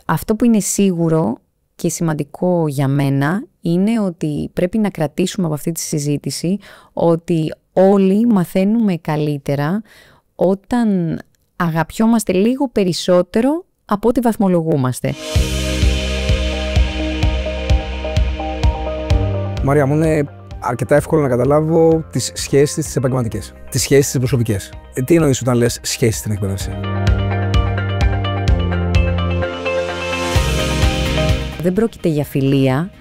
Αυτό που είναι σίγουρο και σημαντικό για μένα είναι ότι πρέπει να κρατήσουμε από αυτή τη συζήτηση ότι όλοι μαθαίνουμε καλύτερα όταν αγαπιόμαστε λίγο περισσότερο από ό,τι βαθμολογούμαστε. Μαρία, μου είναι αρκετά εύκολο να καταλάβω τις σχέσεις τις επαγγελματικές, τις σχέσεις τις προσωπικές. Τι εννοείς όταν λες σχέσεις στην εκπαίδευση? Δεν πρόκειται για φιλία,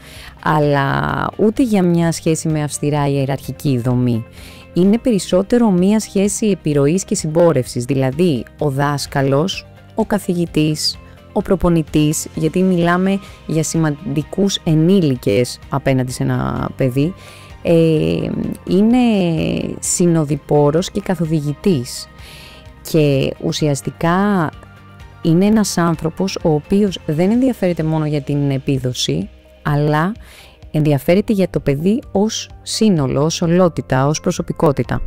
αλλά ούτε για μια σχέση με αυστηρά ιεραρχική δομή. Είναι περισσότερο μια σχέση επιρροής και συμπόρευσης, δηλαδή ο δάσκαλος, ο καθηγητής, ο προπονητής, γιατί μιλάμε για σημαντικούς ενήλικες απέναντι σε ένα παιδί, είναι συνοδοιπόρος και καθοδηγητής. Και ουσιαστικά είναι ένας άνθρωπος ο οποίος δεν ενδιαφέρεται μόνο για την επίδοση, αλλά ενδιαφέρεται για το παιδί ως σύνολο, ως ολότητα, ως προσωπικότητα.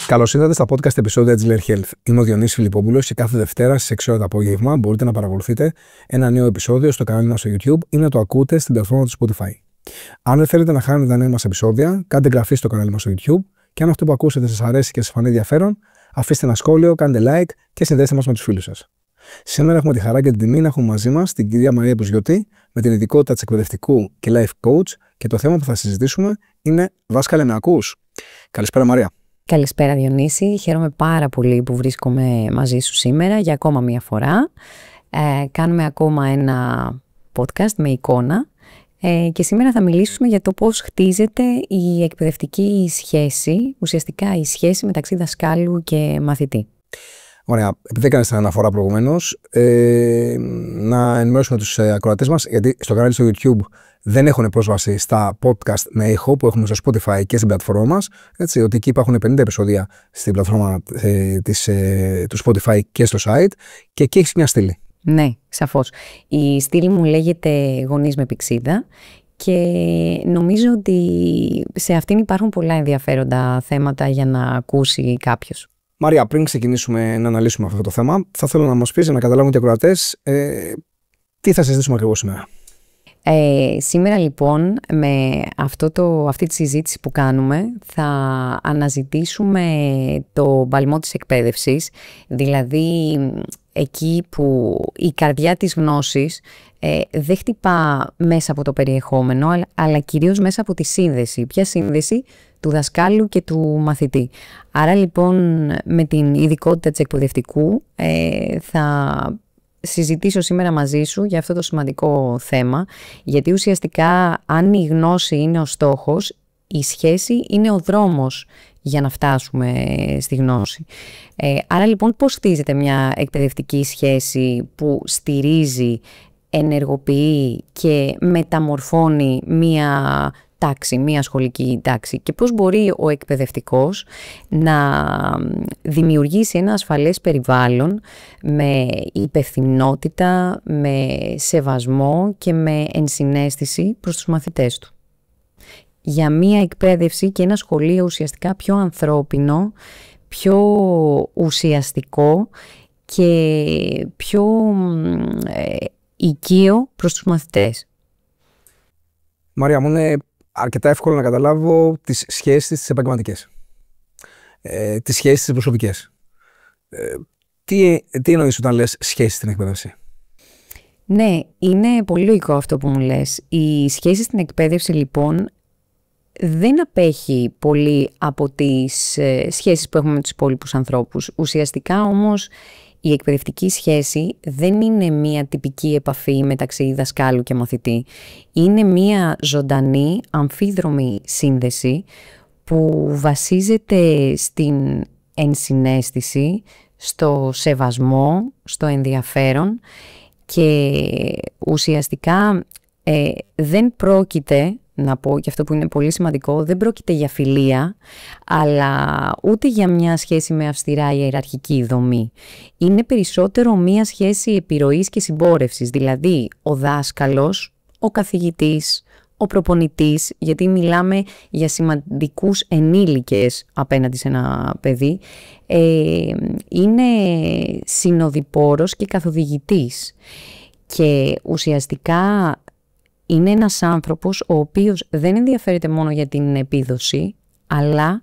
Καλώς ήρθατε στα podcast επεισόδια της Layer Health. Είμαι ο Διονύσης Φιλιππόπουλος και κάθε Δευτέρα στις 6 ώρα το απόγευμα μπορείτε να παρακολουθείτε ένα νέο επεισόδιο στο κανάλι μας στο YouTube ή να το ακούτε στην πλατφόρμα του Spotify. Αν δεν θέλετε να χάνετε τα νέα μας επεισόδια, κάντε εγγραφή στο κανάλι μας στο YouTube και αν αυτό που ακούσετε σας αρέσει και σας φανεί ενδιαφέρον, αφήστε ένα σχόλιο, κάντε like και συνδέστε μας με τους φίλους σας. Σήμερα έχουμε τη χαρά και την τιμή να έχουμε μαζί μας την κυρία Μαρία Μπουζιώτη με την ειδικότητα της εκπαιδευτικού και life coach και το θέμα που θα συζητήσουμε είναι «Δάσκαλε, με ακούς?» Καλησπέρα Μαρία. Καλησπέρα Διονύση, χαίρομαι πάρα πολύ που βρίσκομαι μαζί σου σήμερα για ακόμα μία φορά. Κάνουμε ακόμα ένα podcast με εικόνα και σήμερα θα μιλήσουμε για το πώς χτίζεται η εκπαιδευτική σχέση, ουσιαστικά η σχέση μεταξύ δασκάλου και μαθητή. Ωραία, επειδή έκανες την αναφορά προηγουμένως, να ενημερώσουμε τους ακροατές μας, γιατί στο κανάλι στο YouTube δεν έχουν πρόσβαση στα podcast με ήχο που έχουμε στο Spotify και στην πλατφόρμα μας. Έτσι, ότι εκεί υπάρχουν 50 επεισόδια στην πλατφόρμα του Spotify και στο site και εκεί έχεις μια στήλη. Ναι, σαφώς. Η στήλη μου λέγεται «Γονείς με πηξίδα» και νομίζω ότι σε αυτήν υπάρχουν πολλά ενδιαφέροντα θέματα για να ακούσει κάποιος. Μαρία, πριν ξεκινήσουμε να αναλύσουμε αυτό το θέμα, θα θέλω να μας πεις, για να καταλάβουν και οι ακροατές, τι θα συζητήσουμε ακριβώς σήμερα. Σήμερα λοιπόν με αυτή τη συζήτηση που κάνουμε θα αναζητήσουμε το παλμό της εκπαίδευσης, δηλαδή εκεί που η καρδιά της γνώσης δεν χτυπά μέσα από το περιεχόμενο αλλά κυρίως μέσα από τη σύνδεση. Ποια σύνδεση? Του δασκάλου και του μαθητή. Άρα λοιπόν με την ειδικότητα της εκπαιδευτικού θα συζητήσω σήμερα μαζί σου για αυτό το σημαντικό θέμα, γιατί ουσιαστικά αν η γνώση είναι ο στόχος, η σχέση είναι ο δρόμος για να φτάσουμε στη γνώση. Άρα λοιπόν πώς χτίζεται μια εκπαιδευτική σχέση που στηρίζει, ενεργοποιεί και μεταμορφώνει μια τάξη, μια σχολική τάξη, και πώς μπορεί ο εκπαιδευτικός να δημιουργήσει ένα ασφαλές περιβάλλον με υπευθυνότητα, με σεβασμό και με ενσυναίσθηση προς τους μαθητές του. Για μια εκπαίδευση και ένα σχολείο ουσιαστικά πιο ανθρώπινο, πιο ουσιαστικό και πιο οικείο προς τους μαθητές. Μαρία, μου είναι αρκετά εύκολο να καταλάβω τις σχέσεις τις επαγγελματικές, τις σχέσεις τις προσωπικές. Τι εννοείς όταν λες σχέσεις στην εκπαίδευση? Ναι, είναι πολύ λογικό αυτό που μου λες. Η σχέση στην εκπαίδευση λοιπόν δεν απέχει πολύ από τις σχέσεις που έχουμε με τους υπόλοιπους ανθρώπους. Ουσιαστικά όμως η εκπαιδευτική σχέση δεν είναι μία τυπική επαφή μεταξύ δασκάλου και μαθητή. Είναι μία ζωντανή, αμφίδρομη σύνδεση που βασίζεται στην ενσυναίσθηση, στο σεβασμό, στο ενδιαφέρον και ουσιαστικά δεν πρόκειται να πω και αυτό που είναι πολύ σημαντικό, δεν πρόκειται για φιλία, αλλά ούτε για μια σχέση με αυστηρά ιεραρχική δομή. Είναι περισσότερο μια σχέση επιρροής και συμπόρευσης, δηλαδή ο δάσκαλος, ο καθηγητής, ο προπονητής, γιατί μιλάμε για σημαντικούς ενήλικες απέναντι σε ένα παιδί, είναι συνοδοιπόρος και καθοδηγητής. Και ουσιαστικά είναι ένας άνθρωπος ο οποίος δεν ενδιαφέρεται μόνο για την επίδοση, αλλά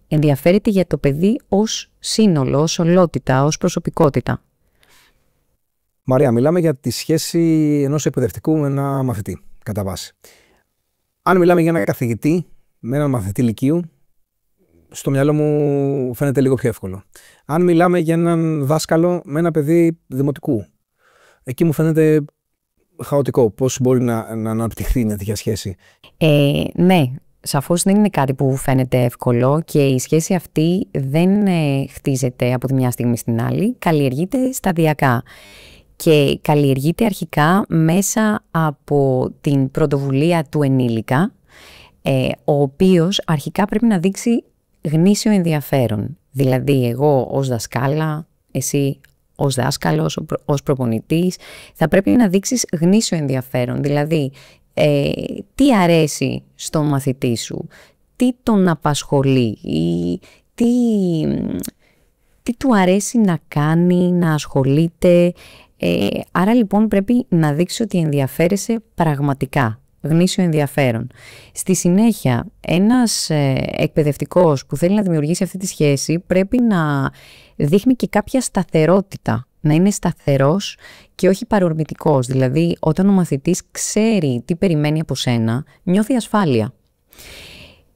ενδιαφέρεται για το παιδί ως σύνολο, ως ολότητα, ως προσωπικότητα. Μαρία, μιλάμε για τη σχέση ενός εκπαιδευτικού με ένα μαθητή, κατά βάση. Αν μιλάμε για έναν καθηγητή με έναν μαθητή λυκείου, στο μυαλό μου φαίνεται λίγο πιο εύκολο. Αν μιλάμε για έναν δάσκαλο με ένα παιδί δημοτικού, εκεί μου φαίνεται χαοτικό. Πώς μπορεί να αναπτυχθεί μια τέτοια σχέση? Ναι, σαφώς δεν είναι κάτι που φαίνεται εύκολο και η σχέση αυτή δεν χτίζεται από τη μια στιγμή στην άλλη, καλλιεργείται σταδιακά. Και καλλιεργείται αρχικά μέσα από την πρωτοβουλία του ενήλικα, ο οποίος αρχικά πρέπει να δείξει γνήσιο ενδιαφέρον. Δηλαδή εγώ ως δασκάλα, εσύ ως δάσκαλος, ως προπονητής, θα πρέπει να δείξεις γνήσιο ενδιαφέρον. Δηλαδή τι αρέσει στον μαθητή σου, τι τον απασχολεί ή τι του αρέσει να κάνει, να ασχολείται. Άρα λοιπόν πρέπει να δείξεις ότι ενδιαφέρεσαι πραγματικά, γνήσιο ενδιαφέρον. Στη συνέχεια, ένας εκπαιδευτικός που θέλει να δημιουργήσει αυτή τη σχέση πρέπει να δείχνει και κάποια σταθερότητα, να είναι σταθερός και όχι παρορμητικός. Δηλαδή, όταν ο μαθητής ξέρει τι περιμένει από σένα, νιώθει ασφάλεια.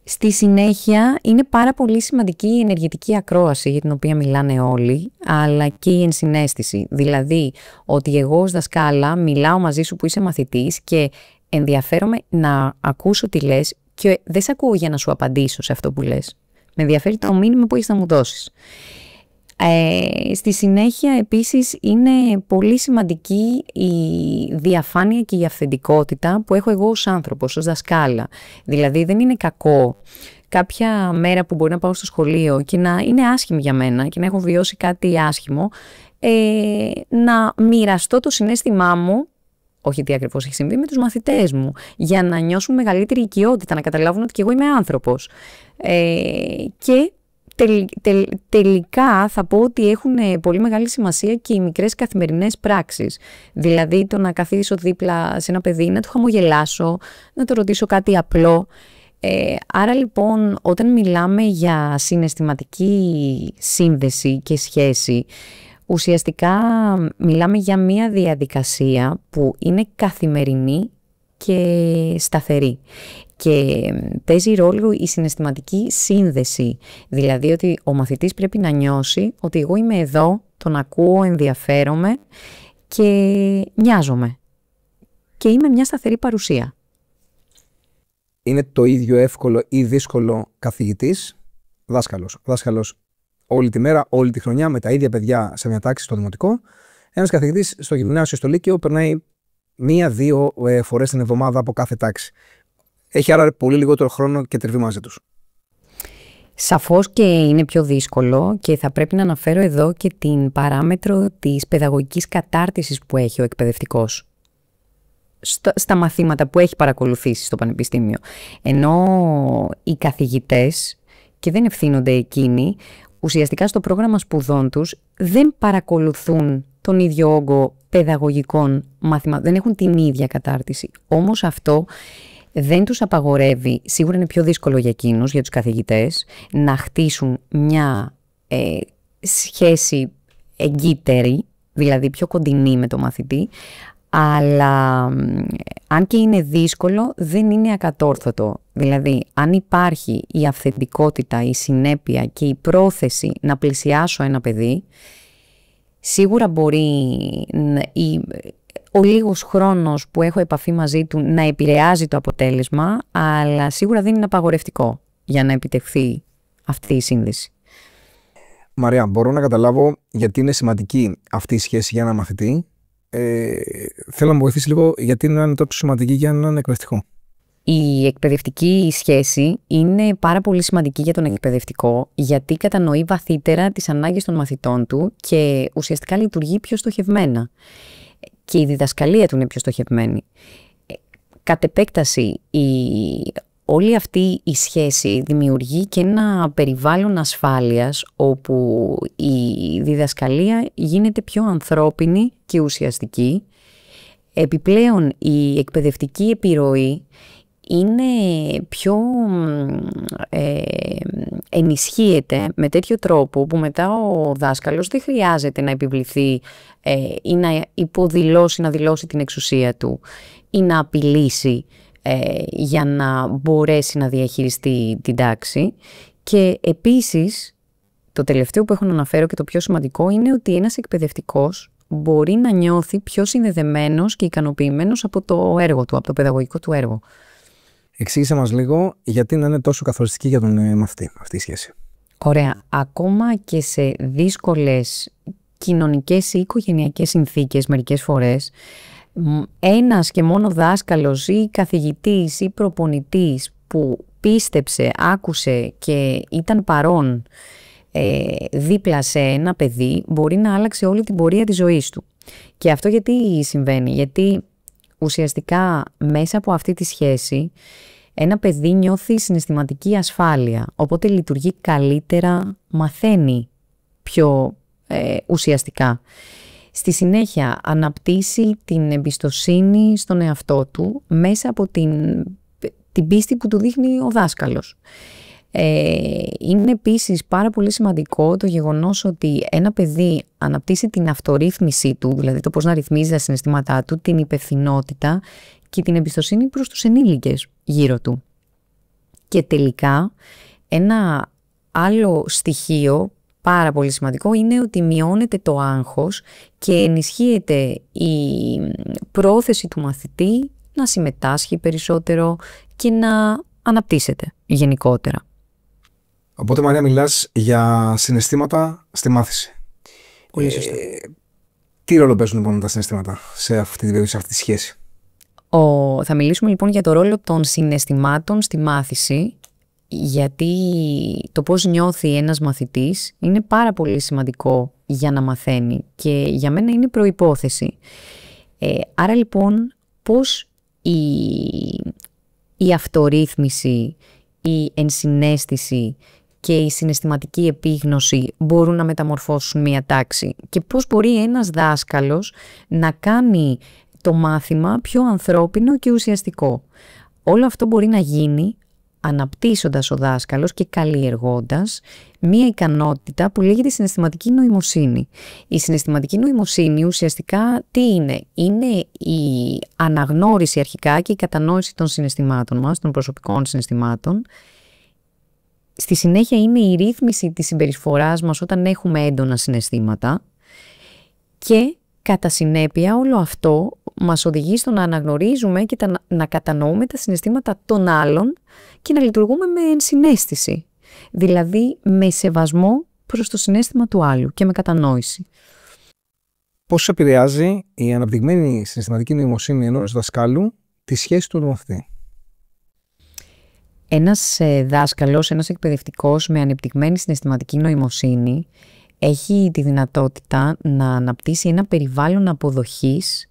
Στη συνέχεια είναι πάρα πολύ σημαντική η ενεργητική ακρόαση για την οποία μιλάνε όλοι, αλλά και η ενσυναίσθηση. Δηλαδή ότι εγώ ως δασκάλα μιλάω μαζί σου που είσαι μαθητής και ενδιαφέρομαι να ακούσω τι λες και δεν σε ακούω για να σου απαντήσω σε αυτό που λες. Με ενδιαφέρει το μήνυμα που έχεις να μου δώσεις. Στη συνέχεια επίσης είναι πολύ σημαντική η διαφάνεια και η αυθεντικότητα που έχω εγώ ως άνθρωπος, ως δασκάλα. Δηλαδή δεν είναι κακό κάποια μέρα που μπορεί να πάω στο σχολείο και να είναι άσχημη για μένα και να έχω βιώσει κάτι άσχημο, να μοιραστώ το συναίσθημά μου, όχι τι ακριβώς έχει συμβεί, με τους μαθητές μου, για να νιώσουν μεγαλύτερη οικειότητα, να καταλάβουν ότι και εγώ είμαι άνθρωπος. Και τελικά θα πω ότι έχουν πολύ μεγάλη σημασία και οι μικρές καθημερινές πράξεις. Δηλαδή το να καθίσω δίπλα σε ένα παιδί, να του χαμογελάσω, να το ρωτήσω κάτι απλό. Άρα λοιπόν όταν μιλάμε για συναισθηματική σύνδεση και σχέση, ουσιαστικά μιλάμε για μια διαδικασία που είναι καθημερινή και σταθερή. Και παίζει ρόλο η συναισθηματική σύνδεση, δηλαδή ότι ο μαθητής πρέπει να νιώσει ότι εγώ είμαι εδώ, τον ακούω, ενδιαφέρομαι και νοιάζομαι και είμαι μια σταθερή παρουσία. Είναι το ίδιο εύκολο ή δύσκολο καθηγητής, δάσκαλος όλη τη μέρα, όλη τη χρονιά με τα ίδια παιδιά σε μια τάξη στο δημοτικό? Ένας καθηγητής στο γυμνάσιο, στο λύκειο περνάει 1-2 φορές την εβδομάδα από κάθε τάξη. Έχει άρα πολύ λιγότερο χρόνο και τριβή μαζί τους. Σαφώς και είναι πιο δύσκολο και θα πρέπει να αναφέρω εδώ και την παράμετρο της παιδαγωγικής κατάρτισης που έχει ο εκπαιδευτικός στα μαθήματα που έχει παρακολουθήσει στο πανεπιστήμιο. Ενώ οι καθηγητές, και δεν ευθύνονται εκείνοι, ουσιαστικά στο πρόγραμμα σπουδών τους δεν παρακολουθούν τον ίδιο όγκο παιδαγωγικών μαθημάτων, δεν έχουν την ίδια κατάρτιση. Όμως αυτό δεν τους απαγορεύει, σίγουρα είναι πιο δύσκολο για εκείνους, για τους καθηγητές, να χτίσουν μια σχέση εγκύτερη, δηλαδή πιο κοντινή με το μαθητή, αλλά αν και είναι δύσκολο, δεν είναι ακατόρθωτο. Δηλαδή, αν υπάρχει η αυθεντικότητα, η συνέπεια και η πρόθεση να πλησιάσω ένα παιδί, σίγουρα μπορεί ο λίγος χρόνος που έχω επαφή μαζί του να επηρεάζει το αποτέλεσμα, αλλά σίγουρα δεν είναι απαγορευτικό για να επιτευχθεί αυτή η σύνδεση. Μαρία, μπορώ να καταλάβω γιατί είναι σημαντική αυτή η σχέση για έναν μαθητή. Θέλω να μου βοηθήσει λίγο γιατί είναι τόσο σημαντική για έναν εκπαιδευτικό. Η εκπαιδευτική σχέση είναι πάρα πολύ σημαντική για τον εκπαιδευτικό, γιατί κατανοεί βαθύτερα τις ανάγκες των μαθητών του και ουσιαστικά λειτουργεί πιο στοχευμένα. Και η διδασκαλία του είναι πιο στοχευμένη. Κατ' επέκταση, όλη αυτή η σχέση δημιουργεί και ένα περιβάλλον ασφάλειας, όπου η διδασκαλία γίνεται πιο ανθρώπινη και ουσιαστική. Επιπλέον, η εκπαιδευτική επιρροή είναι πιο ενισχύεται με τέτοιο τρόπο που μετά ο δάσκαλος δεν χρειάζεται να επιβληθεί ή να υποδηλώσει, να δηλώσει την εξουσία του ή να απειλήσει για να μπορέσει να διαχειριστεί την τάξη. Και επίσης, το τελευταίο που έχω να αναφέρω και το πιο σημαντικό είναι ότι ένας εκπαιδευτικός μπορεί να νιώθει πιο συνδεδεμένος και ικανοποιημένος από το έργο του, από το παιδαγωγικό του έργο. Εξήγησε μας λίγο γιατί να είναι τόσο καθοριστική για τον μαθητή αυτή η σχέση. Ωραία. Ακόμα και σε δύσκολες κοινωνικές ή οικογενειακές συνθήκες μερικές φορές, ένας και μόνο δάσκαλος ή καθηγητής ή προπονητής που πίστεψε, άκουσε και ήταν παρόν δίπλα σε ένα παιδί μπορεί να άλλαξε όλη την πορεία της ζωής του. Και αυτό γιατί συμβαίνει? Γιατί ουσιαστικά μέσα από αυτή τη σχέση ένα παιδί νιώθει συναισθηματική ασφάλεια, οπότε λειτουργεί καλύτερα, μαθαίνει πιο ουσιαστικά. Στη συνέχεια αναπτύσσει την εμπιστοσύνη στον εαυτό του μέσα από την πίστη που του δείχνει ο δάσκαλος. Είναι επίσης πάρα πολύ σημαντικό το γεγονός ότι ένα παιδί αναπτύσσει την αυτορύθμιση του, δηλαδή το πώς να ρυθμίζει τα συναισθήματά του, την υπευθυνότητα και την εμπιστοσύνη προς τους ενήλικες γύρω του. Και τελικά ένα άλλο στοιχείο πάρα πολύ σημαντικό είναι ότι μειώνεται το άγχος και ενισχύεται η πρόθεση του μαθητή να συμμετάσχει περισσότερο και να αναπτύσσεται γενικότερα. Οπότε, Μαρία, μιλάς για συναισθήματα στη μάθηση. Πολύ σωστά. Τι ρόλο παίζουν λοιπόν τα συναισθήματα σε αυτή τη περίπτωση, σε αυτή τη σχέση? Θα μιλήσουμε λοιπόν για το ρόλο των συναισθημάτων στη μάθηση, γιατί το πώς νιώθει ένας μαθητής είναι πάρα πολύ σημαντικό για να μαθαίνει και για μένα είναι προϋπόθεση. Άρα λοιπόν πώς η αυτορύθμιση, η ενσυναίσθηση και η συναισθηματική επίγνωση μπορούν να μεταμορφώσουν μία τάξη και πώς μπορεί ένας δάσκαλος να κάνει το μάθημα πιο ανθρώπινο και ουσιαστικό. Όλο αυτό μπορεί να γίνει αναπτύσσοντας ο δάσκαλος και καλλιεργώντας μία ικανότητα που λέγεται συναισθηματική νοημοσύνη. Η συναισθηματική νοημοσύνη ουσιαστικά τι είναι? Είναι η αναγνώριση αρχικά και η κατανόηση των συναισθημάτων μας, των προσωπικών συναισθημάτων. Στη συνέχεια είναι η ρύθμιση της συμπεριφοράς μας όταν έχουμε έντονα συναισθήματα και κατά συνέπεια όλο αυτό μας οδηγεί στο να αναγνωρίζουμε και να κατανοούμε τα συναισθήματα των άλλων και να λειτουργούμε με ενσυναίσθηση, δηλαδή με σεβασμό προς το συναίσθημα του άλλου και με κατανόηση. Πώς επηρεάζει η αναπτυγμένη συναισθηματική νοημοσύνη ενός δασκάλου τη σχέση του μαθητή? Ένας δάσκαλος, ένας εκπαιδευτικός με ανεπτυγμένη συναισθηματική νοημοσύνη έχει τη δυνατότητα να αναπτύσσει ένα περιβάλλον αποδοχής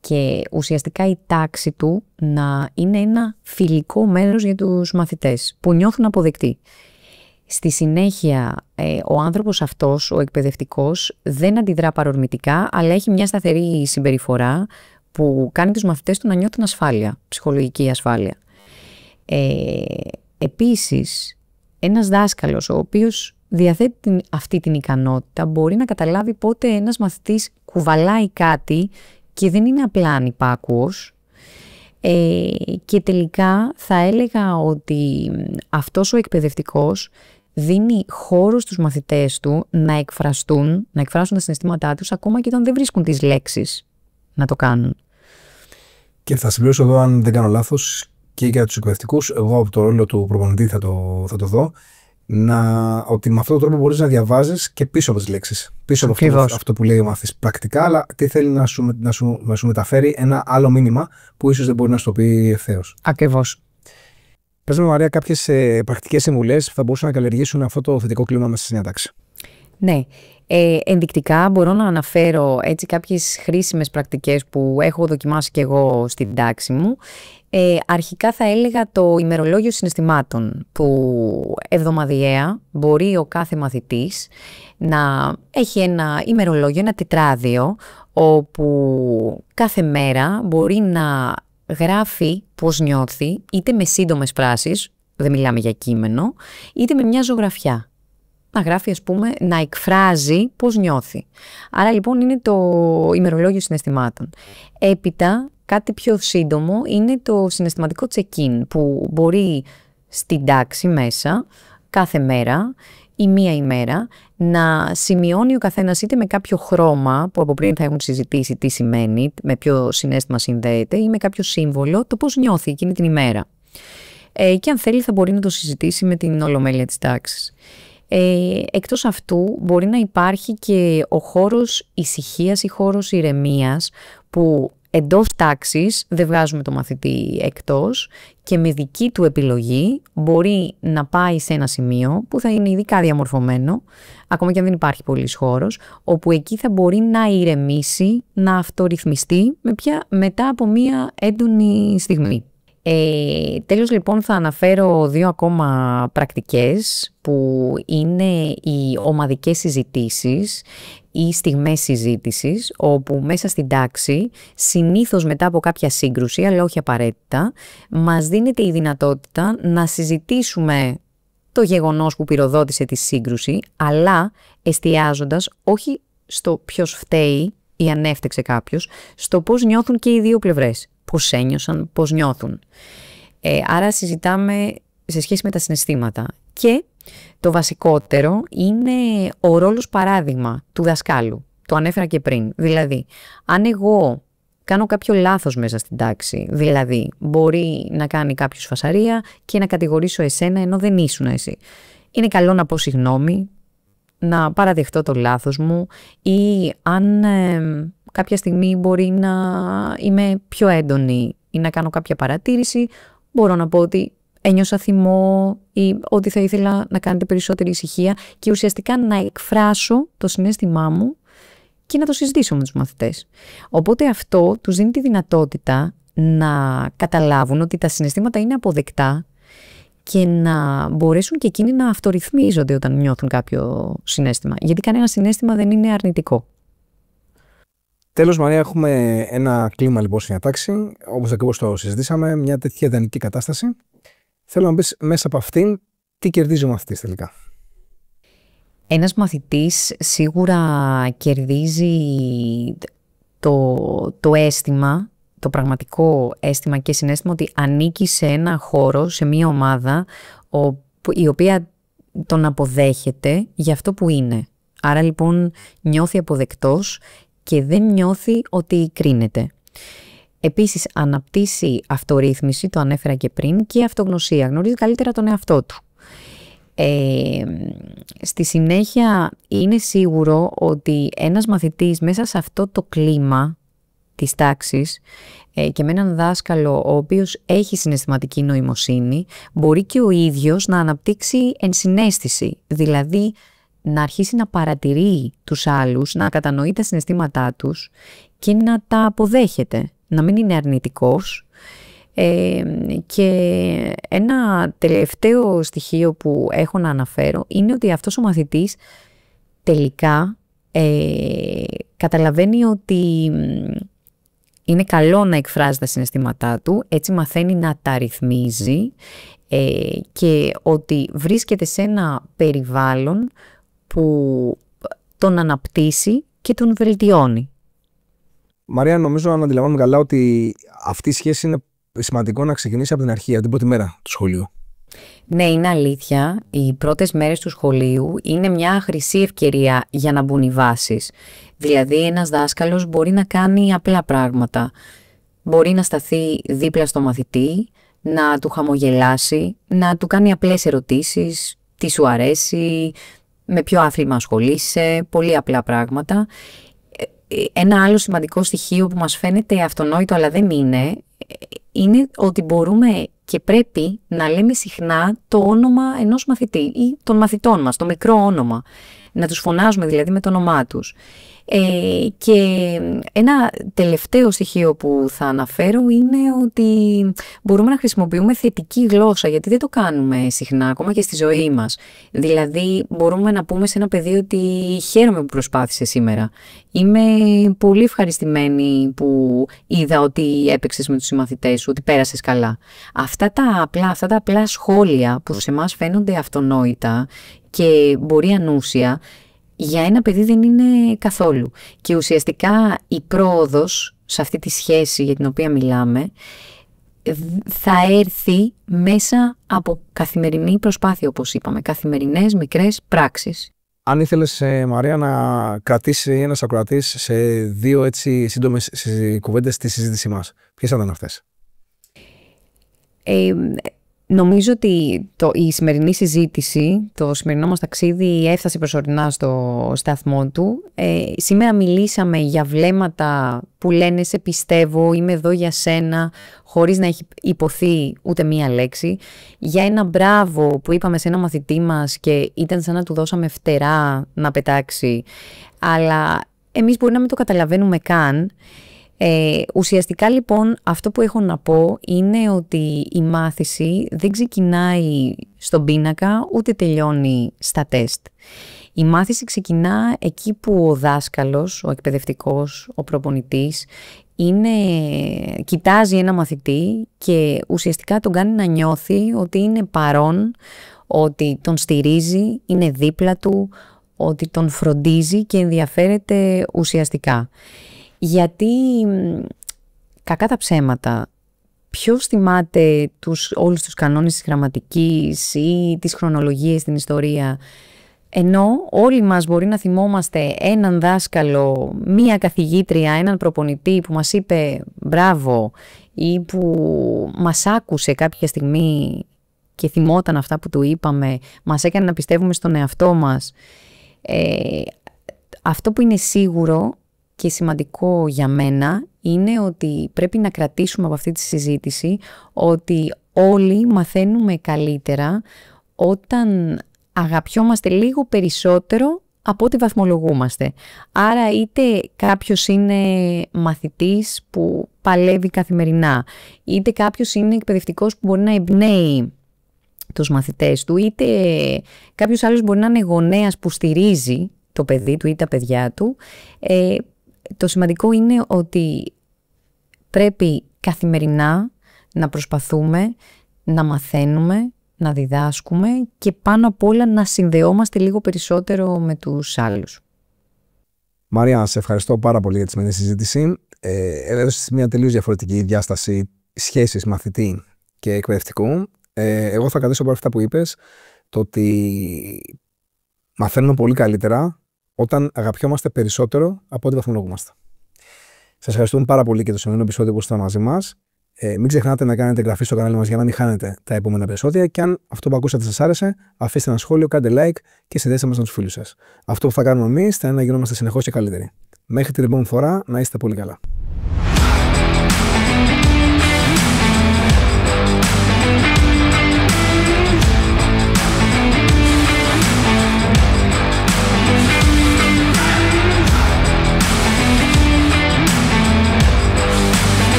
και ουσιαστικά η τάξη του να είναι ένα φιλικό μέρος για τους μαθητές που νιώθουν αποδεκτοί. Στη συνέχεια ο άνθρωπος αυτός, ο εκπαιδευτικός, δεν αντιδρά παρορμητικά, αλλά έχει μια σταθερή συμπεριφορά που κάνει τους μαθητές του να νιώθουν ασφάλεια, ψυχολογική ασφάλεια. Επίσης, ένας δάσκαλος ο οποίος διαθέτει αυτή την ικανότητα μπορεί να καταλάβει πότε ένας μαθητής κουβαλάει κάτι και δεν είναι απλά ανυπάκουος, και τελικά θα έλεγα ότι αυτός ο εκπαιδευτικός δίνει χώρο στους μαθητές του να εκφράσουν τα συναισθήματά τους ακόμα και όταν δεν βρίσκουν τις λέξεις να το κάνουν. Και θα συμπληρώσω εδώ, αν δεν κάνω λάθος, και για τους εκπαιδευτικούς, εγώ από το ρόλο του προπονητή θα το δω, ότι με αυτόν τον τρόπο μπορείς να διαβάζεις και πίσω από τις λέξεις. Πίσω από αυτό που λέει ο μαθητής πρακτικά, αλλά τι θέλει να σου μεταφέρει ένα άλλο μήνυμα που ίσως δεν μπορεί να σου το πει ευθέως. Ακριβώς. Πες με, Μαρία, κάποιες πρακτικές συμβουλές που θα μπορούσαν να καλλιεργήσουν αυτό το θετικό κλίμα μέσα στη νέα τάξη. Ναι. Ενδεικτικά μπορώ να αναφέρω έτσι κάποιες χρήσιμες πρακτικές που έχω δοκιμάσει και εγώ στην τάξη μου. Αρχικά θα έλεγα το ημερολόγιο συναισθημάτων, που εβδομαδιαία μπορεί ο κάθε μαθητής να έχει ένα ημερολόγιο, ένα τετράδιο, όπου κάθε μέρα μπορεί να γράφει πώς νιώθει, είτε με σύντομες φράσεις, δεν μιλάμε για κείμενο, είτε με μια ζωγραφιά. Να γράφει, ας πούμε, να εκφράζει πώς νιώθει. Άρα λοιπόν είναι το ημερολόγιο συναισθημάτων. Έπειτα, κάτι πιο σύντομο είναι το συναισθηματικό check-in, που μπορεί στην τάξη μέσα κάθε μέρα ή μία ημέρα να σημειώνει ο καθένας, είτε με κάποιο χρώμα που από πριν θα έχουν συζητήσει τι σημαίνει, με ποιο συναίσθημα συνδέεται, ή με κάποιο σύμβολο, το πώς νιώθει εκείνη την ημέρα. Και αν θέλει θα μπορεί να το συζητήσει με την ολομέλεια της τάξης. Εκτός αυτού μπορεί να υπάρχει και ο χώρος ησυχίας ή χώρος ηρεμίας, που εντός τάξης δεν βγάζουμε το μαθητή εκτός και με δική του επιλογή μπορεί να πάει σε ένα σημείο που θα είναι ειδικά διαμορφωμένο, ακόμα και αν δεν υπάρχει πολύς χώρος, όπου εκεί θα μπορεί να ηρεμήσει, να αυτορυθμιστεί μετά από μία έντονη στιγμή. Τέλος λοιπόν θα αναφέρω 2 ακόμα πρακτικές, που είναι οι ομαδικές συζητήσεις ή στιγμές συζήτησης, όπου μέσα στην τάξη, συνήθως μετά από κάποια σύγκρουση, αλλά όχι απαραίτητα, μας δίνεται η δυνατότητα να συζητήσουμε το γεγονός που πυροδότησε τη σύγκρουση, αλλά εστιάζοντας όχι στο ποιος φταίει ή αν έφτεξε κάποιος, στο πώς νιώθουν και οι δύο πλευρές. Πώς ένιωσαν, πώς νιώθουν. Άρα συζητάμε σε σχέση με τα συναισθήματα. Και το βασικότερο είναι ο ρόλος παράδειγμα του δασκάλου. Το ανέφερα και πριν. Δηλαδή, αν εγώ κάνω κάποιο λάθος μέσα στην τάξη, δηλαδή μπορεί να κάνει κάποιος φασαρία και να κατηγορήσω εσένα ενώ δεν ήσουν εσύ. Είναι καλό να πω συγγνώμη, να παραδεχτώ το λάθος μου, ή αν κάποια στιγμή μπορεί να είμαι πιο έντονη ή να κάνω κάποια παρατήρηση, μπορώ να πω ότι ένιωσα θυμό ή ότι θα ήθελα να κάνετε περισσότερη ησυχία, και ουσιαστικά να εκφράσω το συναίσθημά μου και να το συζητήσω με τους μαθητές. Οπότε αυτό τους δίνει τη δυνατότητα να καταλάβουν ότι τα συναισθήματα είναι αποδεκτά και να μπορέσουν και εκείνοι να αυτορυθμίζονται όταν νιώθουν κάποιο συναίσθημα. Γιατί κανένα συναίσθημα δεν είναι αρνητικό. Τέλος, Μαρία, έχουμε ένα κλίμα λοιπόν στην τάξη, όπως ακριβώς το συζητήσαμε, μια τέτοια ιδανική κατάσταση. Θέλω να μπεις μέσα από αυτήν, τι κερδίζει ο μαθητής τελικά. Ένας μαθητής σίγουρα κερδίζει το αίσθημα, το πραγματικό αίσθημα και συναίσθημα ότι ανήκει σε ένα χώρο, σε μια ομάδα η οποία τον αποδέχεται για αυτό που είναι. Άρα λοιπόν νιώθει αποδεκτός και δεν νιώθει ότι κρίνεται. Επίσης αναπτύσσει αυτορύθμιση, το ανέφερα και πριν, και αυτογνωσία. Γνωρίζει καλύτερα τον εαυτό του. Στη συνέχεια είναι σίγουρο ότι ένας μαθητής μέσα σε αυτό το κλίμα της τάξης και με έναν δάσκαλο ο οποίος έχει συναισθηματική νοημοσύνη, μπορεί και ο ίδιος να αναπτύξει ενσυναίσθηση, δηλαδή να αρχίσει να παρατηρεί τους άλλους, να κατανοεί τα συναισθήματά τους και να τα αποδέχεται, να μην είναι αρνητικός. Και ένα τελευταίο στοιχείο που έχω να αναφέρω είναι ότι αυτός ο μαθητής τελικά καταλαβαίνει ότι είναι καλό να εκφράζει τα συναισθήματά του, έτσι μαθαίνει να τα ρυθμίζει και ότι βρίσκεται σε ένα περιβάλλον που τον αναπτύσσει και τον βελτιώνει. Μαρία, νομίζω αν αντιλαμβάνομαι καλά ότι αυτή η σχέση είναι σημαντικό να ξεκινήσει από την αρχή, από την πρώτη μέρα του σχολείου. Ναι, είναι αλήθεια. Οι πρώτες μέρες του σχολείου είναι μια χρυσή ευκαιρία για να μπουν οι βάσεις. Δηλαδή ένας δάσκαλος μπορεί να κάνει απλά πράγματα. Μπορεί να σταθεί δίπλα στο μαθητή, να του χαμογελάσει, να του κάνει απλές ερωτήσεις τι σου αρέσει, με ποιο άθλημα ασχολείσαι, πολύ απλά πράγματα. Ένα άλλο σημαντικό στοιχείο που μας φαίνεται αυτονόητο αλλά δεν είναι ότι μπορούμε και πρέπει να λέμε συχνά το όνομα ενός μαθητή ή των μαθητών μας, το μικρό όνομα. Να τους φωνάζουμε δηλαδή με το όνομά τους. Και ένα τελευταίο στοιχείο που θα αναφέρω είναι ότι μπορούμε να χρησιμοποιούμε θετική γλώσσα, γιατί δεν το κάνουμε συχνά, ακόμα και στη ζωή μας. Δηλαδή μπορούμε να πούμε σε ένα παιδί ότι χαίρομαι που προσπάθησε σήμερα. Είμαι πολύ ευχαριστημένη που είδα ότι έπαιξες με τους συμμαθητές σου, ότι πέρασες καλά. Αυτά τα απλά σχόλια που σε εμάς φαίνονται αυτονόητα και μπορεί ανούσια, για ένα παιδί δεν είναι καθόλου. Και ουσιαστικά η πρόοδος σε αυτή τη σχέση για την οποία μιλάμε θα έρθει μέσα από καθημερινή προσπάθεια, όπως είπαμε, καθημερινές μικρές πράξεις. Αν ήθελες, Μαρία, να κρατήσει ένας ακροατής σε 2 έτσι σύντομες κουβέντες στη συζήτησή μας, ποιες θα ήταν αυτές? Νομίζω ότι η σημερινή συζήτηση, το σημερινό μας ταξίδι έφτασε προσωρινά στο σταθμό του. Σήμερα μιλήσαμε για βλέμματα που λένε «σε πιστεύω, είμαι εδώ για σένα», χωρίς να έχει υποθεί ούτε μία λέξη. Για ένα μπράβο που είπαμε σε ένα μαθητή μας και ήταν σαν να του δώσαμε φτερά να πετάξει. Αλλά εμείς μπορεί να μην το καταλαβαίνουμε καν. Ουσιαστικά λοιπόν αυτό που έχω να πω είναι ότι η μάθηση δεν ξεκινάει στον πίνακα ούτε τελειώνει στα τεστ. Η μάθηση ξεκινά εκεί που ο δάσκαλος, ο εκπαιδευτικός, ο προπονητής κοιτάζει ένα μαθητή και ουσιαστικά τον κάνει να νιώθει ότι είναι παρόν, ότι τον στηρίζει, είναι δίπλα του, ότι τον φροντίζει και ενδιαφέρεται ουσιαστικά. Γιατί, κακά τα ψέματα, ποιος θυμάται όλους τους κανόνες της γραμματικής ή τις χρονολογίες στην ιστορία, ενώ όλοι μας μπορεί να θυμόμαστε έναν δάσκαλο, μία καθηγήτρια, έναν προπονητή που μας είπε μπράβο ή που μας άκουσε κάποια στιγμή και θυμόταν αυτά που του είπαμε, μας έκανε να πιστεύουμε στον εαυτό μας. Αυτό που είναι σίγουρο και σημαντικό για μένα είναι ότι πρέπει να κρατήσουμε από αυτή τη συζήτηση ότι όλοι μαθαίνουμε καλύτερα όταν αγαπιόμαστε λίγο περισσότερο από ό,τι βαθμολογούμαστε. Άρα είτε κάποιος είναι μαθητής που παλεύει καθημερινά, είτε κάποιος είναι εκπαιδευτικός που μπορεί να εμπνέει τους μαθητές του, είτε κάποιος άλλος μπορεί να είναι γονέας που στηρίζει το παιδί του ή τα παιδιά του. Το σημαντικό είναι ότι πρέπει καθημερινά να προσπαθούμε, να μαθαίνουμε, να διδάσκουμε και πάνω απ' όλα να συνδεόμαστε λίγο περισσότερο με τους άλλους. Μαρία, σε ευχαριστώ πάρα πολύ για τη σημερινή συζήτηση. Έδωσες μια τελείως διαφορετική διάσταση σχέσης μαθητή και εκπαιδευτικού. Εγώ θα κρατήσω από αυτά που είπες, το ότι μαθαίνουμε πολύ καλύτερα όταν αγαπιόμαστε περισσότερο από ό,τι βαθμολογούμαστε. Σας ευχαριστούμε πάρα πολύ και το σημερινό επεισόδιο που ήσασταν μαζί μας. Μην ξεχνάτε να κάνετε εγγραφή στο κανάλι μας για να μην χάνετε τα επόμενα επεισόδια. Και αν αυτό που ακούσατε σας άρεσε, αφήστε ένα σχόλιο, κάντε like και συνδέστε μας με τους φίλους σας. Αυτό που θα κάνουμε εμείς θα είναι να γινόμαστε συνεχώς και καλύτεροι. Μέχρι την επόμενη φορά, να είστε πολύ καλά.